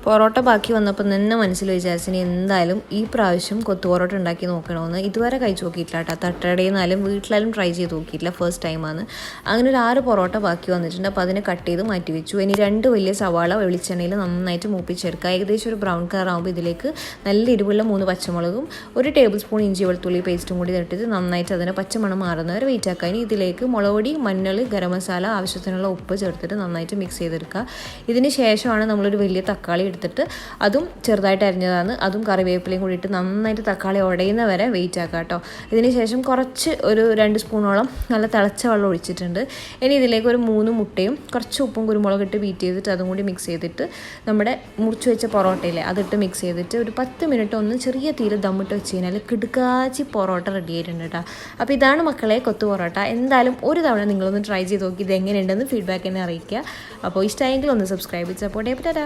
പൊറോട്ട ബാക്കി വന്നപ്പോൾ തന്നെ മനസ്സിൽ വിചാരിച്ചിന് എന്തായാലും ഈ പ്രാവശ്യം കൊത്തു പൊറോട്ട ഉണ്ടാക്കി നോക്കണമെന്ന്. ഇതുവരെ കഴിച്ച് നോക്കിയിട്ടില്ല കേട്ടോ. തട്ടടയിൽ നിന്നാലും വീട്ടിലായാലും ട്രൈ ചെയ്ത് നോക്കിയിട്ടില്ല, ഫസ്റ്റ് ടൈമാണ്. അങ്ങനെ ഒരു 6 പൊറോട്ട ബാക്കി വന്നിട്ടുണ്ട്. അപ്പോൾ അതിനെ കട്ട് ചെയ്ത് മാറ്റി വെച്ചു. ഇനി 2 വലിയ സവാള വെളിച്ചെണ്ണയിൽ നന്നായിട്ട് മൂപ്പിച്ചെടുക്കുക. ഏകദേശം ഒരു ബ്രൗൺ കളർ ആകുമ്പോൾ ഇതിലേക്ക് നല്ല എരിവുള്ള 3 പച്ചമുളകും 1 ടേബിൾ സ്പൂൺ ഇഞ്ചി വെളുത്തുള്ളി പേസ്റ്റും കൂടി ഇട്ടിട്ട് നന്നായിട്ട് അതിനെ പച്ചമണം മാറുന്നവരെ വെയിറ്റ് ആക്കുക. ഇനി ഇതിലേക്ക് മുളക് പൊടി, മഞ്ഞൾ, ഗരം മസാല, ആവശ്യത്തിനുള്ള ഉപ്പ് ചേർത്തിട്ട് നന്നായിട്ട് മിക്സ് ചെയ്തെടുക്കുക. ഇതിന് ശേഷമാണ് നമ്മളൊരു വലിയ തക്കാളി എടുത്തിട്ട് അതും ചെറുതായിട്ട് അരിഞ്ഞതാണ്, അതും കറിവേപ്പിലയും കൂടി ഇട്ട് നന്നായിട്ട് തക്കാളി ഉടയുന്ന വരെ വെയിറ്റ് ആക്കുക കേട്ടോ. ഇതിന് ശേഷം കുറച്ച് ഒരു 2 സ്പൂണോളം നല്ല തിളച്ച വെള്ളം ഒഴിച്ചിട്ടുണ്ട്. ഇനി ഇതിലേക്ക് ഒരു 3 മുട്ടയും കുറച്ച് ഉപ്പും കുരുമുളക് ഇട്ട് ബീറ്റ് ചെയ്തിട്ട് അതും കൂടി മിക്സ് ചെയ്തിട്ട് നമ്മുടെ മുറിച്ച് വെച്ച പൊറോട്ടയില്ലേ അതിട്ട് മിക്സ് ചെയ്തിട്ട് ഒരു 10 മിനിറ്റ് ഒന്ന് ചെറിയ തീയിൽ ദമ്മിട്ട് വെച്ച് കഴിഞ്ഞാൽ കിടുക്കാച്ചി പൊറോട്ട റെഡി ആയിട്ടുണ്ട് കേട്ടോ. അപ്പോൾ ഇതാണ് മക്കളെ കൊത്തു പൊറോട്ട. എന്തായാലും ഒരു തവണ നിങ്ങളൊന്ന് ട്രൈ ചെയ്ത് നോക്കി ഇത് എങ്ങനെയുണ്ടെന്ന് ഫീഡ്ബാക്ക് എന്നെ അറിയിക്കുക. അപ്പോൾ ഇഷ്ടമായെങ്കിൽ ഒന്ന് സബ്സ്ക്രൈബ് ചെയ്ത് സപ്പോർട്ട് ചെയ്യപ്പെട്ടാ.